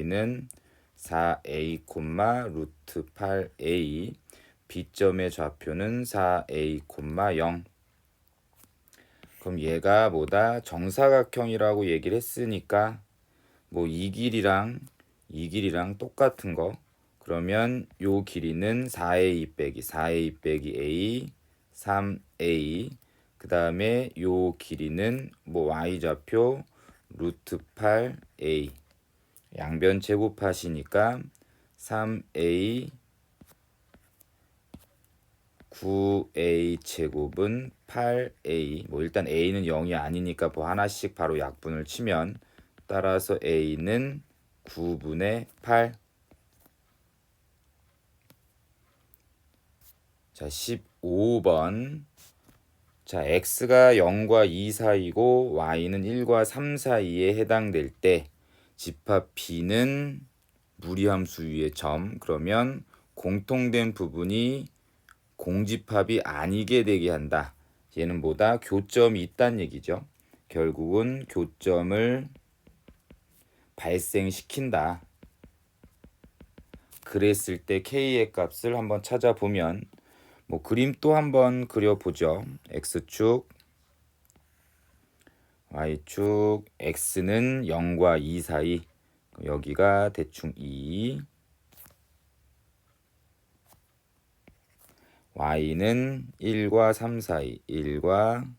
A는 4A, 루트 8A, B점의 좌표는 4A, 0. 그럼 얘가 뭐다? 정사각형이라고 얘기를 했으니까 뭐 이 길이랑 똑같은 거. 그러면 요 길이는 4A 빼기 4A 빼기 A, 3A. 그 다음에 요 길이는 뭐 y좌표 루트 8A. 양변 제곱하시니까 3A 9A 제곱은 8A. 뭐 일단 A는 0이 아니니까 뭐 하나씩 바로 약분을 치면 따라서 A는 9분의 8. 자, 15번. 자, x가 0과 2 사이고 y는 1과 3 사이에 해당될 때 집합 b는 무리함수 위의 점. 그러면 공통된 부분이 공집합이 아니게 되게 한다. 얘는 뭐다? 교점이 있다는 얘기죠. 결국은 교점을 발생시킨다. 그랬을 때 k의 값을 한번 찾아보면 뭐 그림 또 한번 그려보죠. x축, y축, x는 0과 2 사이, 여기가 대충 2, y는 1과 3 사이, 1과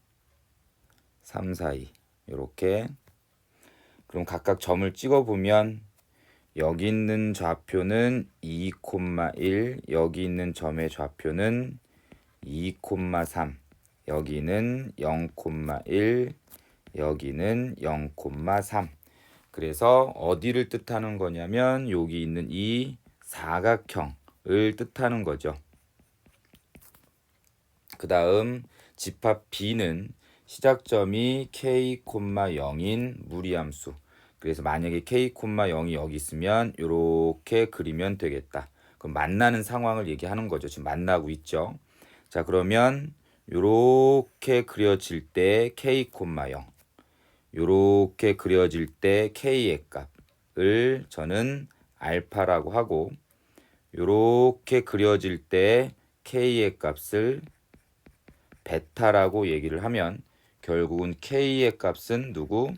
3 사이, 이렇게. 그럼 각각 점을 찍어보면 여기 있는 좌표는 2,1, 여기 있는 점의 좌표는 2,3, 여기는 0,1, 여기는 0,3. 그래서 어디를 뜻하는 거냐면 여기 있는 이 사각형을 뜻하는 거죠. 그 다음 집합 B는 시작점이 k, 0인 무리함수. 그래서 만약에 k, 0이 여기 있으면 이렇게 그리면 되겠다. 그럼 만나는 상황을 얘기하는 거죠. 지금 만나고 있죠. 자, 그러면 이렇게 그려질 때 k, 0, 이렇게 그려질 때 k의 값을 저는 알파라고 하고, 이렇게 그려질 때 k의 값을 베타라고 얘기를 하면 결국은 k의 값은 누구?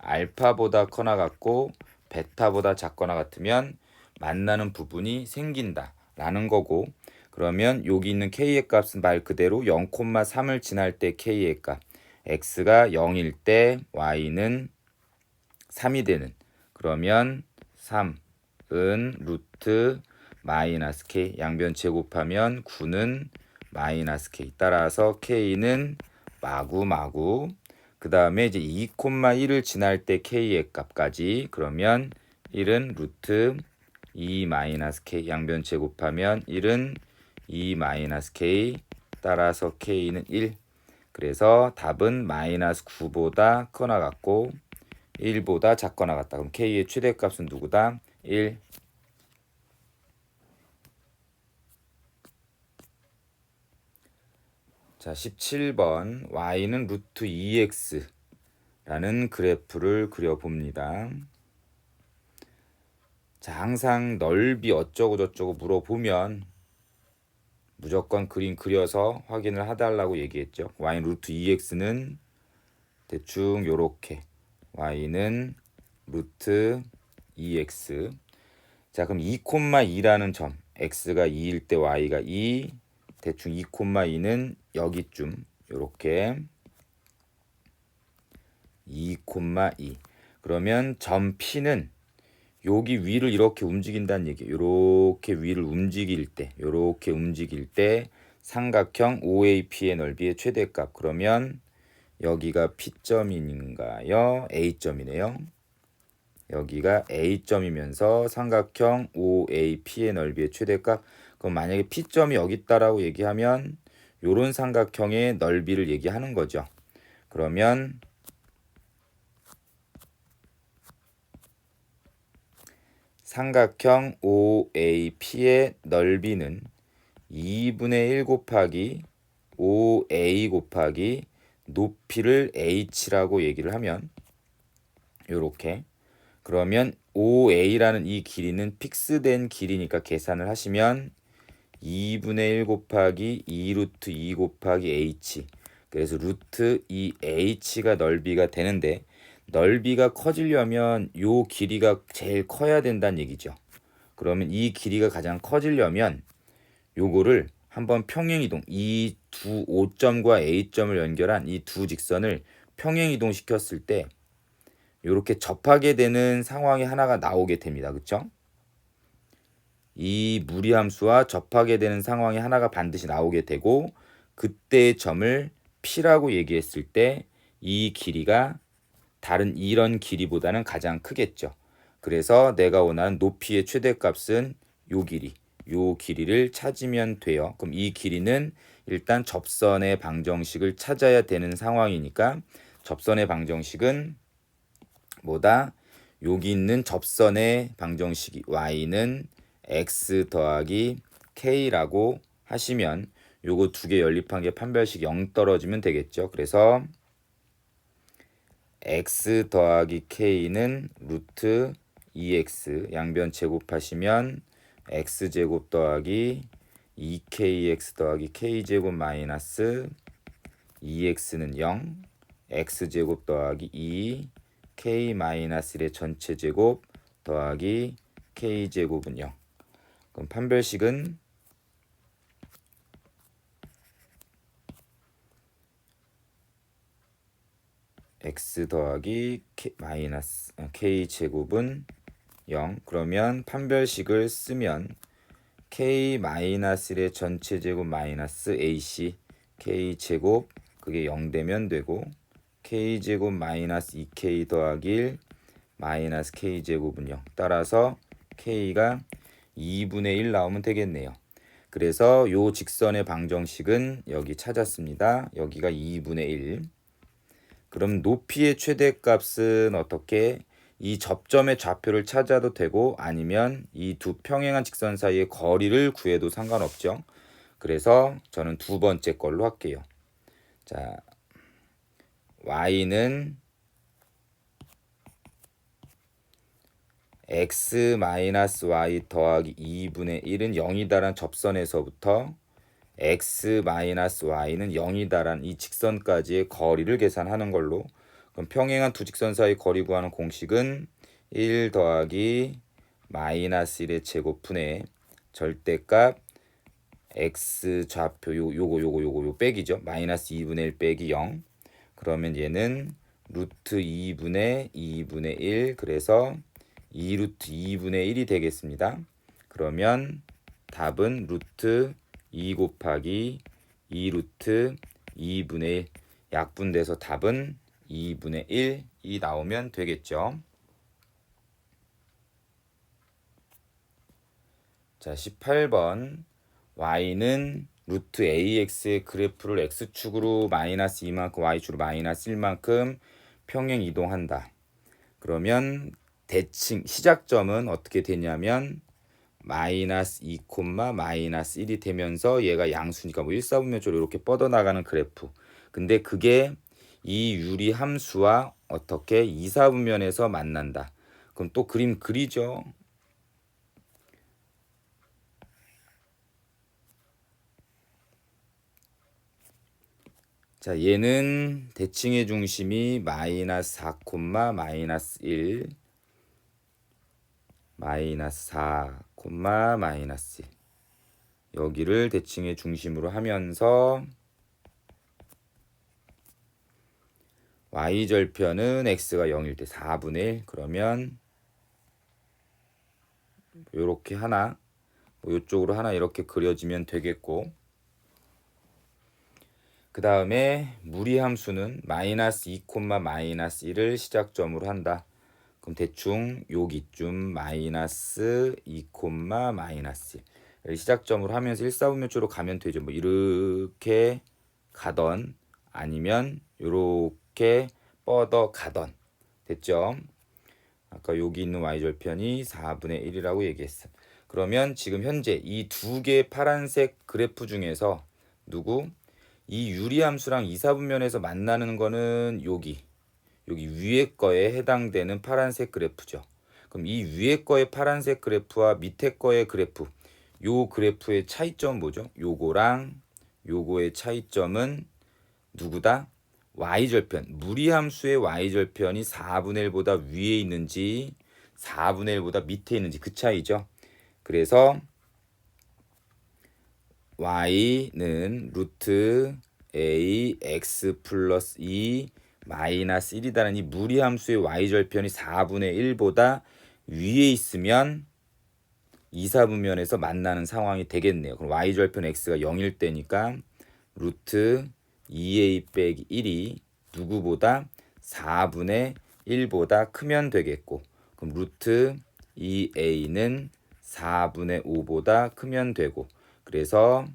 알파보다 커나 같고 베타보다 작거나 같으면 만나는 부분이 생긴다 라는 거고, 그러면 여기 있는 k의 값은 말 그대로 0,3을 지날 때 k의 값, x가 0일 때 y는 3이 되는, 그러면 3은 루트 마이너스 k, 양변 제곱하면 9는 마이너스 k, 따라서 k는 마구마구. 그 다음에 이제 2,1을 지날 때 k의 값까지, 그러면 1은 루트 2 마이너스 k, 양변 제곱하면 1은 2 마이너스 k, 따라서 k는 1. 그래서 답은 마이너스 9보다 커나 같고 1보다 작거나 같다. 그럼 k의 최대값은 누구다? 1. 자, 17번. y는 루트 2x라는 그래프를 그려봅니다. 자, 항상 넓이 어쩌고 저쩌고 물어보면 무조건 그림 그려서 확인을 해달라고 얘기했죠. y는 루트 2x는 대충 요렇게, y는 루트 2x. 자, 그럼 2,2라는 점, x가 2일 때 y가 2, 대충 2,2는 여기쯤, 요렇게 2,2. 그러면 점 P는 여기 위를 이렇게 움직인다는 얘기예요. 요렇게 위를 움직일 때, 요렇게 움직일 때 삼각형 OAP의 넓이의 최대값. 그러면 여기가 P점인가요? A점이네요. 여기가 A점이면서 삼각형 OAP의 넓이의 최대값. 그럼 만약에 P점이 여기 있다라고 얘기하면 요런 삼각형의 넓이를 얘기하는 거죠. 그러면 삼각형 OAP의 넓이는 2분의 1 곱하기 OA 곱하기 높이를 H라고 얘기를 하면 요렇게, 그러면 OA라는 이 길이는 픽스된 길이니까 계산을 하시면 2분의 1 곱하기 2 루트 2 곱하기 h, 그래서 루트 2h가 넓이가 되는데, 넓이가 커지려면 요 길이가 제일 커야 된다는 얘기죠. 그러면 이 길이가 가장 커지려면 요거를 한번 평행이동, 이 두 O점과 A점을 연결한 이 두 직선을 평행이동 시켰을 때 이렇게 접하게 되는 상황이 하나가 나오게 됩니다. 그쵸? 이 무리함수와 접하게 되는 상황이 하나가 반드시 나오게 되고, 그때의 점을 P라고 얘기했을 때 이 길이가 다른 이런 길이보다는 가장 크겠죠. 그래서 내가 원하는 높이의 최대값은 요 길이, 요 길이를 찾으면 돼요. 그럼 이 길이는 일단 접선의 방정식을 찾아야 되는 상황이니까, 접선의 방정식은 뭐다? 여기 있는 접선의 방정식이 y는 x 더하기 k라고 하시면 요거 두 개 연립한 게 판별식 0 떨어지면 되겠죠. 그래서 x 더하기 k는 루트 2x, 양변 제곱하시면 x제곱 더하기 2kx 더하기 k제곱 마이너스 2x는 0, x제곱 더하기 2 k-1의 전체 제곱 더하기 k제곱은 0. 그럼 판별식은 x 더하기 k제곱은 0. 그러면 판별식을 쓰면 k-1의 전체 제곱 마이너스 ac k제곱, 그게 0 되면 되고, k제곱 마이너스 2k 더하기 1 마이너스 k제곱은 0. 따라서 k가 2분의 1 나오면 되겠네요. 그래서 요 직선의 방정식은 여기 찾았습니다. 여기가 2분의 1. 그럼 높이의 최대값은 어떻게? 이 접점의 좌표를 찾아도 되고, 아니면 이 두 평행한 직선 사이의 거리를 구해도 상관없죠. 그래서 저는 두 번째 걸로 할게요. 자, y는 x-y 더하기 2분의 1은 0이다란 접선에서부터 x-y는 0이다란 이 직선까지의 거리를 계산하는 걸로, 그럼 평행한 두 직선 사이 거리 구하는 공식은 1 더하기 마이너스 1의 제곱분의 절대값 x 좌표 요거 빼기죠. 마이너스 2분의 1 빼기 0. 그러면 얘는 루트 2분의 1, 그래서 2 루트 2분의 1이 되겠습니다. 그러면 답은 루트 2 곱하기 2 루트 2분의 1, 약분돼서 답은 2분의 1이 나오면 되겠죠. 자, 18번. y는 루트 ax의 그래프를 x축으로 마이너스 2만큼 y축으로 마이너스 1만큼 평행 이동한다. 그러면 대칭 시작점은 어떻게 되냐면 마이너스 2, 마이너스 1이 되면서 얘가 양수니까 뭐 1, 4분면적으로 이렇게 뻗어나가는 그래프. 근데 그게 이 유리 함수와 어떻게 2, 4분면에서 만난다. 그럼 또 그림 그리죠. 자, 얘는 대칭의 중심이 마이너스 4, 마이너스 1, 마이너스 4, 마이너스 1. 여기를 대칭의 중심으로 하면서 y절편은 x가 0일 때 4분의 1. 그러면 요렇게 하나, 요쪽으로 하나 이렇게 그려지면 되겠고, 그 다음에 무리함수는 마이너스 2, 마이너스 1을 시작점으로 한다. 그럼 대충 여기쯤 마이너스 2, 마이너스 1을 시작점으로 하면서 1, 4분면적으로 가면 되죠. 뭐 이렇게 가던 아니면 이렇게 뻗어 가던. 됐죠? 아까 여기 있는 y절편이 4분의 1이라고 얘기했어. 그러면 지금 현재 이 두 개의 파란색 그래프 중에서 이 유리함수랑 2, 4분면에서 만나는 거는 여기 위에 거에 해당되는 파란색 그래프죠. 그럼 이 위에 거의 파란색 그래프와 밑에 거의 그래프, 요 그래프의 차이점은 뭐죠? 요거랑 요거의 차이점은 누구다? y절편. 무리함수의 y절편이 4분의 1보다 위에 있는지 4분의 1보다 밑에 있는지 그 차이죠. 그래서 y는 루트 a x 플러스 2 마이너스 1이다는 이 무리함수의 y절편이 4분의 1보다 위에 있으면 2, 4분면에서 만나는 상황이 되겠네요. 그럼 y절편 x가 0일 때니까 루트 2a 빼기 1이 누구보다 4분의 1보다 크면 되겠고, 그럼 루트 2a는 4분의 5보다 크면 되고, 그래서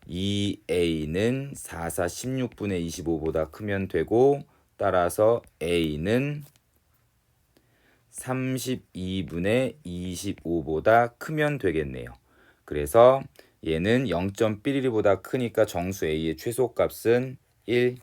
2a는 4, 4, 16분의 25보다 크면 되고, 따라서 a는 32분의 25보다 크면 되겠네요. 그래서 얘는 0.1보다 크니까 정수 a의 최소값은 1,